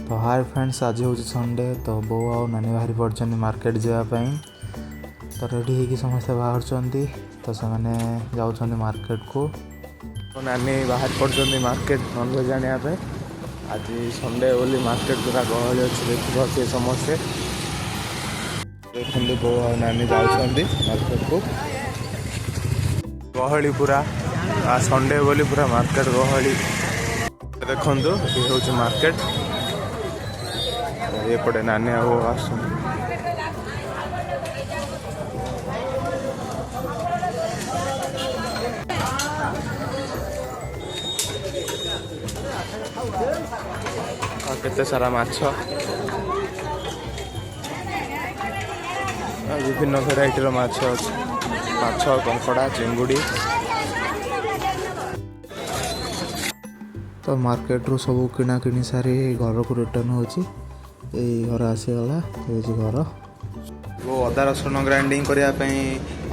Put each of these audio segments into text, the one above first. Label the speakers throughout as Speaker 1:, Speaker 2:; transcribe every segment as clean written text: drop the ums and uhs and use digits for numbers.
Speaker 1: तो hi friends, आज हूँ संडे। तो बो आ नानी बाहरी पड़े मार्केट जावाई। तो रेडी होगी समस्ते बाहर तो से जाऊँ मार्केट को। तो नानी बाहर पड़े मार्केट नॉनवेज आने आज संडे बोली मार्केट पूरा गहली अच्छे देखिए समस्ते देखते बो आ नानी जाऊँ मार्केट को। गहली पूरा संडे बोली पूरा मार्केट गहली देखु ये हूँ मार्केट। ये पड़े नानी आस केते सारा माछ विभिन्न भेराइटर माछ माछ कंकड़ा चिंगुड़ी। तो मार्केट रू सब किना किणी सारी घर को रिटर्न होची। घर आसीगला ये घर वो अदा रसुण ग्राइंडिंग करने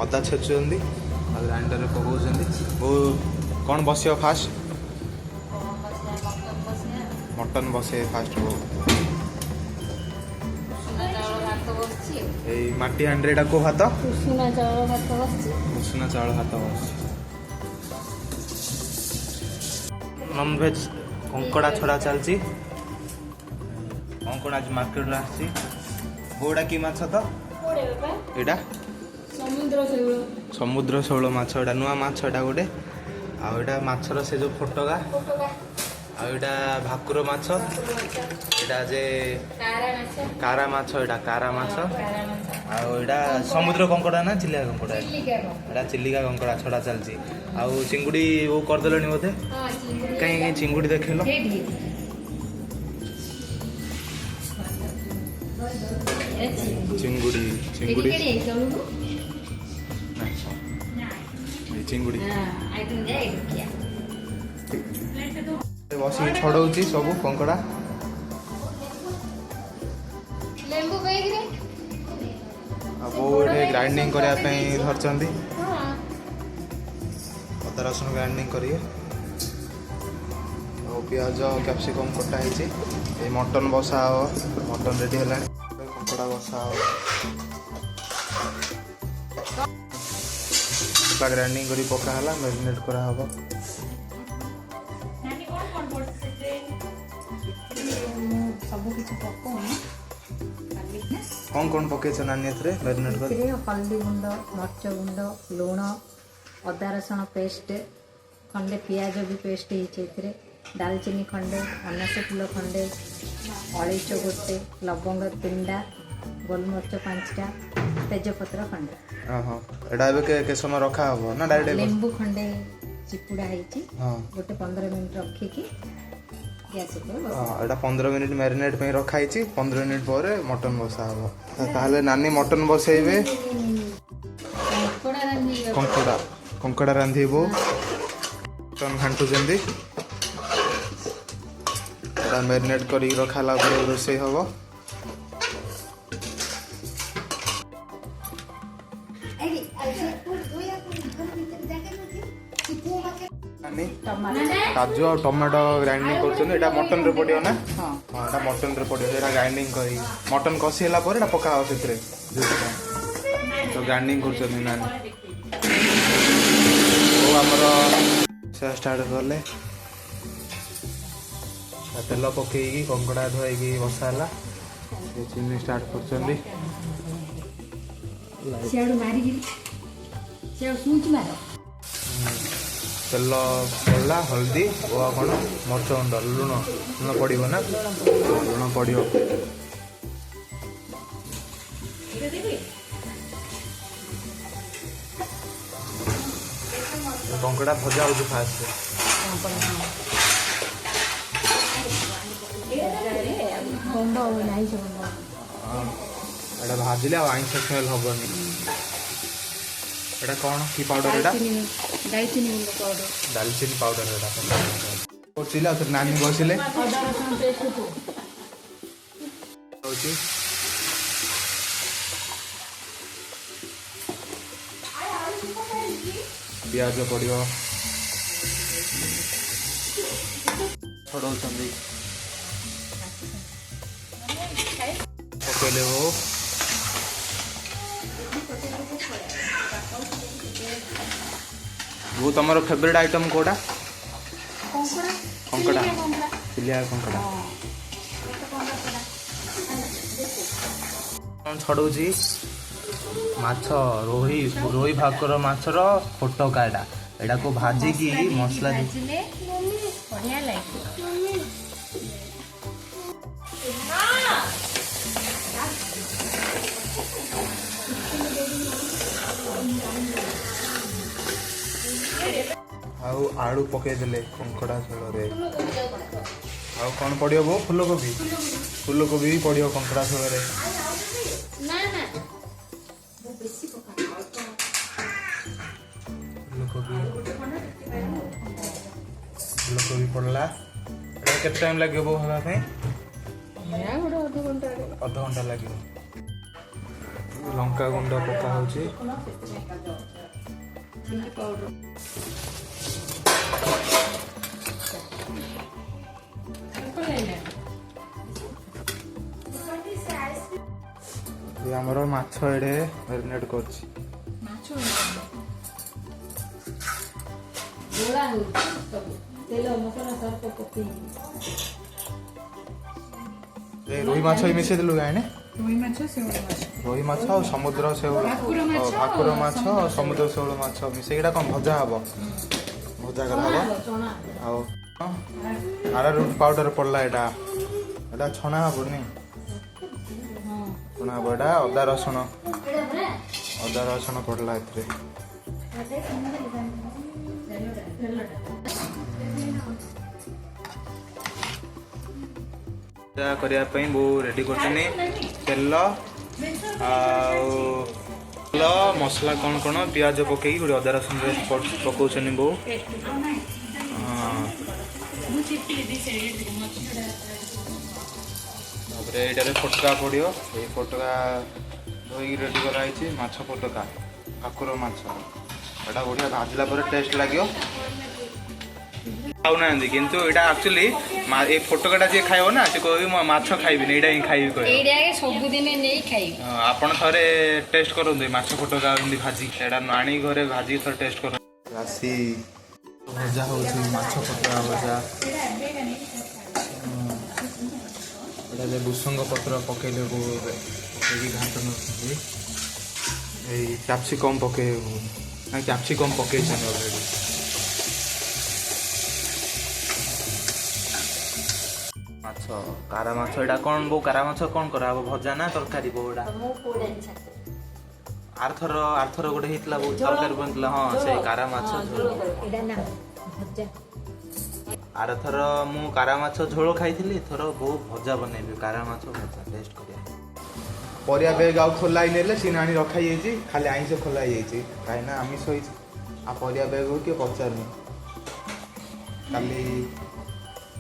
Speaker 1: अदा छेचुंट ग्राइंडर में पकाउं। वो कौन बस फास्ट मटन बसे फास्ट वो माटी हांडी को भात उषुना चाउल भात बस नॉनवेज कंकड़ा छड़ा चलती। कंकड़ा आज मार्केट आसी बोड़ा कि माछ तो एटा समुद्र शैल माछ एटा नुआ माछ एटा गोटे आटा माछर से जो फोटका आटा भाकुर माछ एटा जे कारा माछ एटा कारा माछ आटा समुद्र कंकड़ा ना चिल्लिका कंकड़ा एटा चिल्लिका कंकड़ा छड़ा चलती। आउ चिंगुड़ी वो करदेलनी बोधे कहीं चिंगुड़ी देखेल चिंगुड़ी चिंगुड़ी चिंगुड़ी बस छड़ाऊँ सब कंकड़ा बोटे ग्राइंडिंग करने धरती अदा रसुण ग्राइंडिंग करिए पियाज कैप्सिकम कटा है मटन बसा हो मटन रेडी है कंकड़ा बसा हो ग्राइंडिंग कर पकाला मैरिनेट करा हबो। कौन कौन पके नानी मैरिनेट कर
Speaker 2: हल्दी गुंड मर्च गुंड लुण अदा रसुण पेस्ट खंडे पियाज भी पेस्ट होती दालचीनी खंडे अनास फूल खंडे अलैच गोटे लवंग 3टा गोलमरिच 5टा तेजपत्र खंडे
Speaker 1: एटा समय रखा हबो ना डायरेक्ट
Speaker 2: लेंबू खंडे चिपुड़ा होती गोटे 15 मिनट रखिकी गैस
Speaker 1: एटा 15 मिनट मैरिनेट पे रखा है 15 मिनट पर मटन बसा हबो। ताहले नानी मटन बसेबे कंकड़ा कंकड़ा रांधीबो मटन घांटू जंदी मैरिनेट कर रखाला रोषे हम काजू और टमाटो ग्राइंडिंग कर मटन रे पड़ो ना हाँ मटन रे पड़ो ग्राइंडिंग कर मटन कषिला पका से तो ग्राइंडिंग कर नानी स्टार्ट कले तेल पकईकी कंकड़ा धोईकी बसाला चीनी स्टार्ट कर तेल पड़ा हल्दी और कौन मर्च गुंड लुण लुण पड़ो ना लुण पड़ो कंकड़ा भजा हो फास्ट एटा भाजिले आइंस स्मेल हबनी एटा कौन की पाउडर एटा दालचीनी पाउडर एटा नानी बसिले पियाज पड़ो छड़ाऊँ पकेले वो वो तुम फेवरेट आइटम कोड़ा कंकड़ा चिलिया कंकड़ा छड़ौची माछ रोही रोही भाकुर माछर फोटकाटा एटा को भाजिकी मसला
Speaker 2: बढ़िया लगे।
Speaker 1: आउ आलू पकईदे कंकड़ा झोल आउ कौन पड़ो वो फूलकोबी फूलकोबी भी पड़ो कंकड़ा झोल फूलकोबी पड़ला केते टाइम लगे वो हवा अध घंटा लगे लंका गुंड पका होची आमर माछ एडे मैरिनेट करछि रोही माछ मिसे देलु गाय ने रोही माछ और समुद्र शैवल भाकुर माछ और समुद्र शैवल माछ मिसेटा कौन भजा हम भजा कर आरारूट पाउडर पड़ला एटा छना हबनी छना हम एटा अदा रसुण पड़ला एथरे करने बो रेडी कर तेल मसला कौन कौन पियाज पकई गोटे अदा रसुण पकाउन बो ये फोटका पड़ो ये फोटका धोई रेडी कराई माछ फोटका भाकुर माछ एटा बढ़िया भाजला पर टेस्ट लगे खाऊना किंतु एटा एक्चुअली ए फोटोकाटा जे खाइबो ना से कहबी म माछ खाइबी एटा ही खाइबी कहबो
Speaker 2: एटा के सब दिन नै खाइबी
Speaker 1: आपण थरे टेस्ट करंदे माछ फोटोका उंदी भाजी एटा नाणी घरे भाजी थरे टेस्ट कर रासी भजा होची माछ फोटोका भजा एटा जे भुसंग पत्र पकेले को एगी घाटन ए कैप्सिकम पके ना कैप्सिकम पके छन ऑलरेडी माछ कारा माछ एटा कौन बो कारा माछ कौन करा भजा ना तरकारी बोडा आरथर गोटे हितला बो तरकारी बनतला हां से कारा माछ
Speaker 2: एटा ना भजा
Speaker 1: आरथर मु कारा माछ झोल खाइथिली थर बो भजा बनेबी कारा माछ भजा टेस्ट करिया परिया बेग आउ खोलाई नेले सिनानी रखाई जाइछि खाली आइंस खोलाई जाइछि काइना आमिष होइछि आ परिया बेग के पचारनी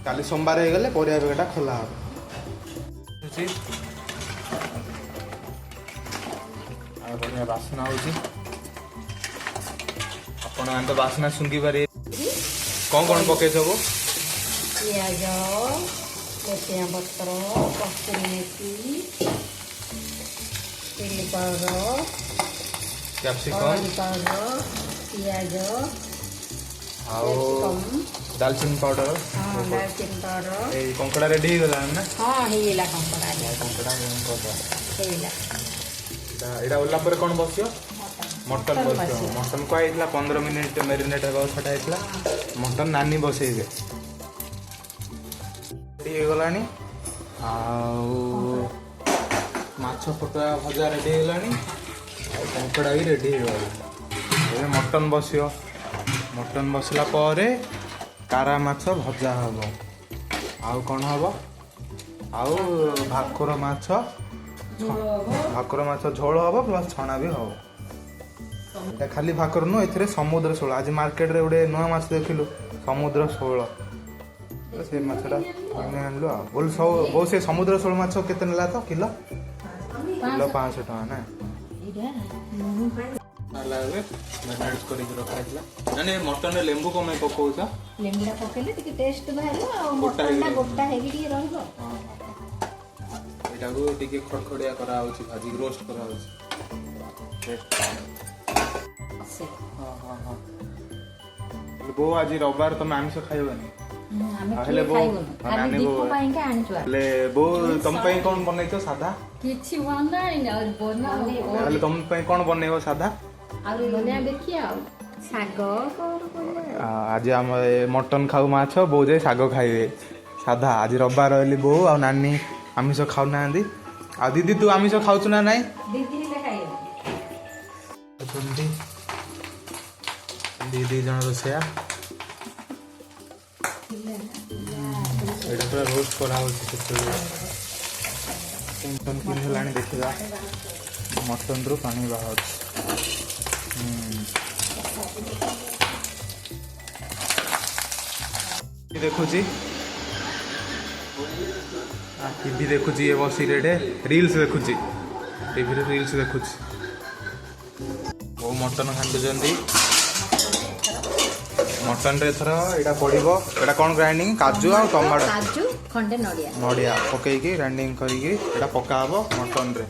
Speaker 1: काली सोमवार हो गले परिया बेगटा खोला हो बढ़िया बासना होची आपण आंत बासना सुंगी पारे कौन पके सब
Speaker 2: पियाज रसुण पत्र कस्तूरी मेथी चिली पाउडर
Speaker 1: कैप्सिकम
Speaker 2: पाउडर पियाज
Speaker 1: दालचीनी पाउडर
Speaker 2: दालचीनी पाउडर
Speaker 1: ए कंकड़ा रेडी हो गला ना
Speaker 2: हां हेला कंकड़ा
Speaker 1: एटा ओला पर कौन बसियो मटन बसियो मटन को आइतला 15 मिनिट मैरिनेट हेबा छटा आइतला मटन नानी बसेइबे रेडी हो गलानी आउ माछ फोटा भजा रेडी हो गलानी आ कंकड़ा भी रेडी हो गला ए मटन बसियो मटन बसला परे कारा माछ भजा हबो आउ कौन हबो आउ भाकुर माछ झोल हम प्लस छना भी हम एटा खाली भाकुर नु एथिरे समुद्र शोल आज मार्केट रे गोटे नुआ माछ देखिलु समुद्र शोल से माछटा आनलु बोल सब बहु से समुद्र शोल माछ केते नेला तो किलो 500 टका ना लागे मैरिनेट करि रखाइला नाने मटन रे लेंबू कमे पकोउसा
Speaker 2: लेंबूला पकेले टिके टेस्ट बाहर आ मटन ना गोटा हेगी टिके रहबो
Speaker 1: ଏଇଟାକୁ ଟିକେ ଖଡ଼ଖଡ଼ିଆ କରାହେଉଛି, ଭାଜିକି ରୋଷ୍ଟ କରାହେଉଛି। ହଁ ହଁ ହଁ। ବୋଉ ଆଜି ରବିବାର ତମେ ଆମିଷ ଖାଇବନି? ହେଲେ ବୋଉ ନାନୀ ବୋଉ ହେଲେ ବୋଉ ତମ ପାଇଁ କଣ ବନେଇଛ ସାଧା?
Speaker 2: କିଛି ବନାଇନି ଆଉ
Speaker 1: ହେଲେ ତମ ପାଇଁ କଣ ବନେଇବ ସାଧା?
Speaker 2: ଶାଗ
Speaker 1: ଆଜି ଆମ ମଟନ ଖାଉ ମାଛ, ବୋଉ ଯାଇ ଶାଗ ଖାଇବେ ସାଧା। ଆଜି ରବିବାର ରହିଲି, ବୋଉ ଆଉ ନାନୀ ଆମିଷ ଖାଉନାହାନ୍ତି। ଆଉ ଦିଦି ତୁ ଆମିଷ ଖାଉଛୁ ନା ନାଇଁ? ଦି ଜଣ ରୋଷେଇଆ। ଏଇଟା ପୁରା ରୋଷ୍ଟ କରାହେଉଛି। କେମିତି ହେଲାଣି ଦେଖିବା। ମଟନରୁ ପାଣି ବାହାରୁଛି। ଦେଖୁଛି ଟିଭି ଦେଖୁଛି, ଏ ବସି ରିଲ୍ସ ଦେଖୁଛି, ଟିଭିରେ ରିଲ୍ସ ଦେଖୁଛି। ବୋଉ ମଟନ ଘାଣ୍ଟୁଛନ୍ତି। ମଟନରେ ଏଥର ଏଇଟା ପଡ଼ିବ, ଏଇଟା କ'ଣ ଗ୍ରାଇଣ୍ଡିଙ୍ଗ? କାଜୁ ଆଉ ଟମାଟୋ,
Speaker 2: କାଜୁ ଖଣ୍ଡେ
Speaker 1: ନଡ଼ିଆ ପକେଇକି ଗ୍ରାଇଣ୍ଡିଙ୍ଗ କରିକି ଏଇଟା ପକା ହବ ମଟନରେ।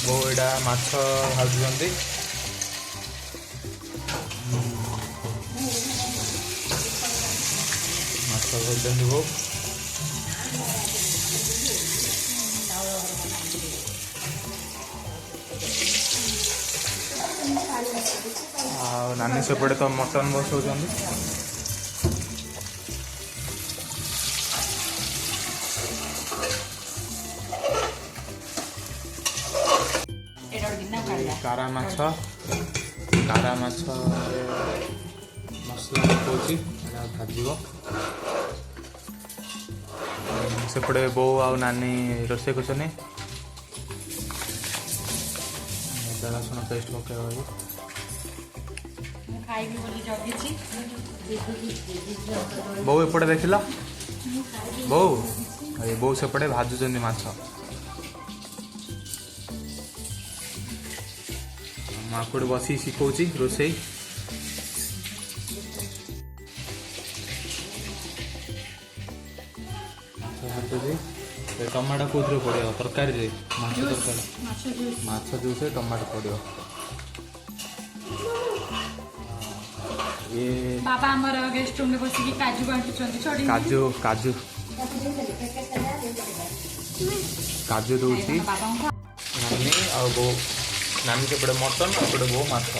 Speaker 1: ବୋଉ ଏଇଟା ମାଛ ଭାଜୁଛନ୍ତି। ମାଛ ଭାଜୁଛନ୍ତି ବୋଉ। ଆଉ ନାନୀ ସେପଟେ ତ ମଟନ ବସଉଛନ୍ତି। କାରା ମାଛ ମସଲା ପକାଉଛି, ଏଇଟା ଭାଜିବ। ସେପଟେ ବୋଉ ଆଉ ନାନୀ ରୋଷେଇ କରୁଛନ୍ତି। ଅଦା ରସୁଣ ପେଷ୍ଟ ପକେଇବ। ବୋଉ ଏପଟେ ଦେଖିଲ, ବୋଉ ସେପଟେ ଭାଜୁଛନ୍ତି ମାଛ। ମାକୁడు ବସି ଶିଖଉଛି ରୋଷେଇ। ମାଛ ଭାଜୁଛି। ଟମାଟୋ କୋଉଥିରେ ପଡ଼ିବ? ତରକାରୀରେ, ମାଛ ତରକାରୀ, ମାଛ ଜୁସ୍ରେ ଟମାଟୋ ପଡ଼ିବ।
Speaker 2: ବାବା ଆମର ଗେଷ୍ଟ ରୁମ୍ ରେ ବସିକି କାଜୁ ବାଣ୍ଟୁଛନ୍ତି।
Speaker 1: କାଜୁ ଦଉଛି ନାନୀ ଆଉ ବୋଉ। ନାନୀ ସେପଟେ ମଟନ, ଏପଟେ ବୋଉ ମାଛ।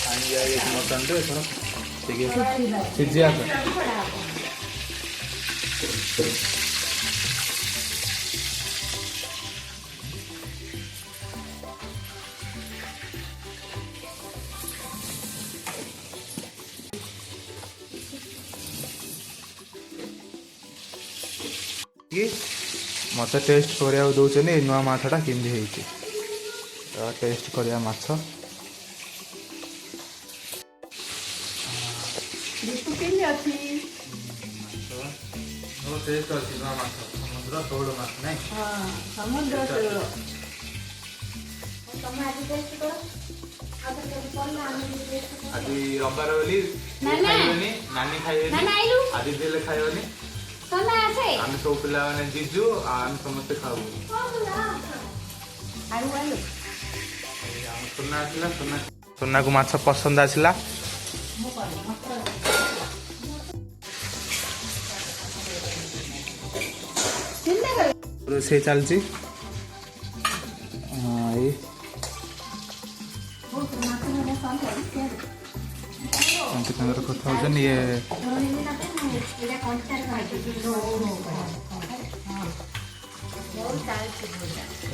Speaker 1: ପାଣି ଦିଆଯାଇଛି ମଟନରେ, ଏଥର ଟିକେ ସିଝିବା ପାଇଁ। ମତେ ଟେଷ୍ଟ କରିବାକୁ ଦଉଛନ୍ତି ଏଇ ନୂଆ ମାଛଟା କେମିତି ହେଇଛି। ଟେଷ୍ଟ କରିବା ମାଛ। ଟେଷ୍ଟ ଅଛି ନୂଆ ମାଛ, ସମୁଦ୍ର ତୋଳ ମାଛ ନାଇଁ?
Speaker 2: ସମୁଦ୍ର ତୋଳ।
Speaker 1: ଆଜି ରବିବାର ବୋଲି ଖାଇବେନି, ନାନୀ ଖାଇବେନି, ଆଜି ଦେଲେ ଖାଇବନି। ଆମେ ସବୁ ପିଲାମାନେ ଜିଜୁ ଆଉ ଆମେ ସମସ୍ତେ ଖାଉ। ସୁନା ଆସିଲା, ସୁନାକୁ ମାଛ ପସନ୍ଦ ଆସିଲା। ରୋଷେଇ ଚାଲିଛି। ତାଙ୍କର କଥା ହଉଛନ୍ତି। ଇଏ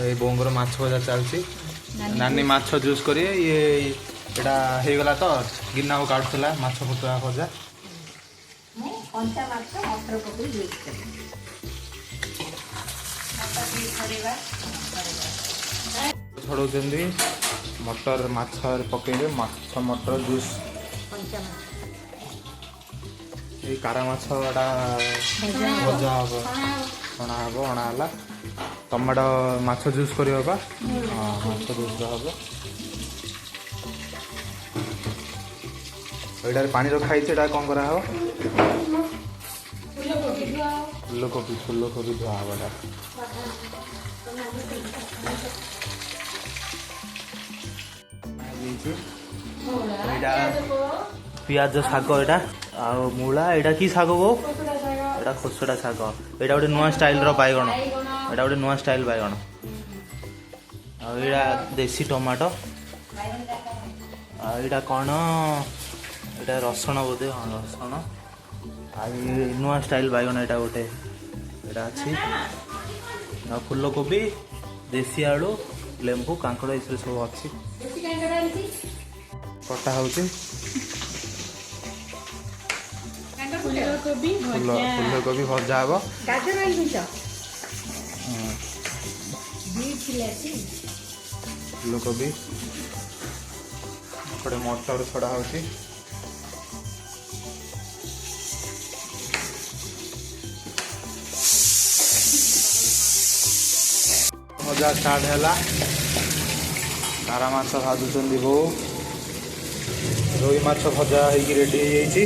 Speaker 1: ଏଇ ବୋଉଙ୍କର ମାଛ ଭଜା ଚାଲିଛି। ନାନୀ ମାଛ ଜୁସ୍ କରିବେ। ଇଏ ଏଇଟା ହେଇଗଲା ତ, ଗିନାକୁ କାଟୁଥିଲା ମାଛ ଫୁଟୁଆ ଭଜା। ଛଡ଼ଉଛନ୍ତି ମଟର, ମାଛରେ ପକେଇବେ ମାଛ ମଟର ଜୁସ୍। ଏଇ କାରା ମାଛଟା ଭଜା ହବ, ଛଣା ହବ, ଅଣା ହେଲା। ଟମାଟୋ ମାଛ ଜୁସ୍ କରିବ ବା? ହଁ, ମାଛ ଜୁସ୍ ହବ। ଏଇଟାରେ ପାଣି ରଖା ହେଇଛି। ଏଇଟା କ'ଣ କରାହବ? ଫୁଲକୋବି ଧୁଆ ହବ। ଏଇଟା ପିଆଜ ଶାଗ, ଏଇଟା ଆଉ ମୂଳା। ଏଇଟା କି ଶାଗ ବୋ? ଏଇଟା ଖୋସଡ଼ା ଶାଗ। ଏଇଟା ଗୋଟେ ନୂଆ ଷ୍ଟାଇଲର ବାଇଗଣ। ଏଇଟା ଗୋଟେ ନୂଆ ଷ୍ଟାଇଲ ବାଇଗଣ। ଆଉ ଏଇଟା ଦେଶୀ ଟମାଟୋ। ଆଉ ଏଇଟା କ'ଣ? ଏଇଟା ରସୁଣ ବୋଧେ। ହଁ ରସୁଣ। ଆଉ ନୂଆ ଷ୍ଟାଇଲ ବାଇଗଣ ଏଇଟା ଗୋଟେ ଏଇଟା ଅଛି। ଆଉ ଫୁଲକୋବି, ଦେଶୀ ଆଳୁ, ଲେମ୍ବୁ, କାଙ୍କଡ଼ ଏସବୁ ସବୁ ଅଛି। କଟା ହେଉଛି ଫୁଲକୋବି ଭଜା ହବ। ଫୁଲକୋବି ଗୋଟେ ମଟର ଛଡ଼ା ହେଉଛି। ଭଜା ଷ୍ଟାର୍ଟ ହେଲା। କାରା ମାଛ ଭାଜୁଛନ୍ତି ବୋଉ। ରୋହି ମାଛ ଭଜା ହେଇକି ରେଡ଼ି ହେଇଯାଇଛି।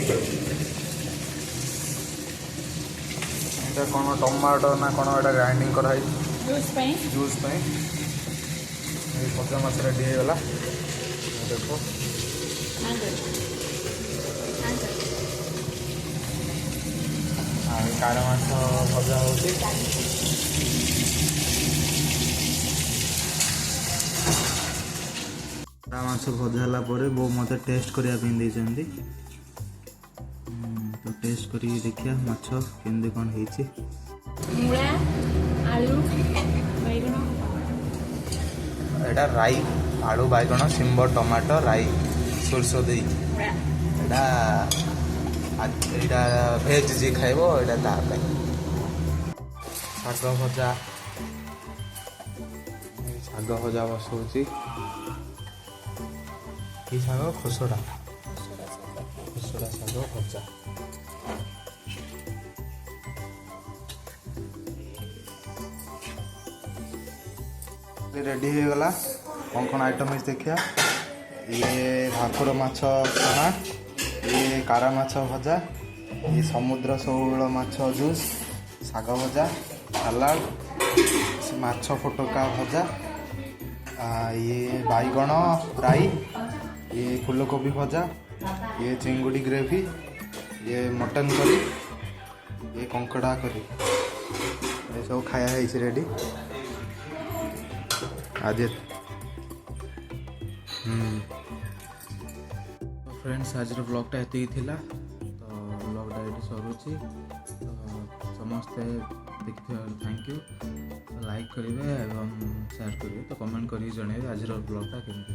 Speaker 1: ଏଇଟା କ'ଣ ଟମାଟୋ ନା କ'ଣ ଏଇଟା ଗ୍ରାଇଣ୍ଡିଙ୍ଗ କରାହେଇଛି ଜୁସ୍ ପାଇଁ। ଏଇ ଭଜା ମାଛ ରେଡ଼ି ହେଇଗଲା। ଦେଖ ଆଉ କାରା ମାଛ ଭଜା ହେଉଛି। କାରା ମାଛ ଭଜା ହେଲା ପରେ ବୋଉ ମୋତେ ଟେଷ୍ଟ କରିବା ପାଇଁ ଦେଇଛନ୍ତି। ତ ଟେଷ୍ଟ କରିକି ଦେଖିବା ମାଛ କେମିତି କ'ଣ ହେଇଛି।
Speaker 2: ମୂଳା, ଆଳୁ, ବାଇଗଣ।
Speaker 1: ଏଇଟା ରାଇ, ଆଳୁ, ବାଇଗଣ, ଶିମ୍ବ, ଟମାଟୋ, ରାଇ, ସୋରିଷ ଦେଇ। ଏଇଟା ଭେଜ୍ ଯିଏ ଖାଇବ ଏଇଟା ତା ପାଇଁ। ଶାଗ ଭଜା, ଶାଗ ଭଜା ବସଉଛି। କି ଶାଗ? ଖୋସଡ଼ା ଶାଗ ଭଜା। ରେଡ଼ି ହେଇଗଲା। କ'ଣ ଆଇଟମ୍ ହେଇଛି ଦେଖିବା। ଇଏ ଭାକୁର ମାଛ ଛଣା, ଇଏ କାରା ମାଛ ଭଜା, ଇଏ ସମୁଦ୍ର ଶେଉଳ ମାଛ ଜୁସ୍, ଶାଗ ଭଜା, ସାଲାଡ଼, ମାଛ ଫୋଟକା ଭଜା, ଇଏ ବାଇଗଣ ରାଇ, ଇଏ ଫୁଲକୋବି ଭଜା, ଇଏ ଚିଙ୍ଗୁଡ଼ି ଗ୍ରେଭି, ଇଏ ମଟନ୍ କରି, ଇଏ କଙ୍କଡ଼ା କରି। ଏସବୁ ଖାଇବା ହେଇଛି ରେଡ଼ି ଆଜି। फ्रेंड्स आजर ब्लॉगटा एतिक थिला। तो ब्लॉगटा ये सरुची। तो समस्ते देखिए थैंक यू। लाइक करेंगे एवं शेयर करेंगे। तो कमेंट करिए जन आज ब्लॉगटा केमती।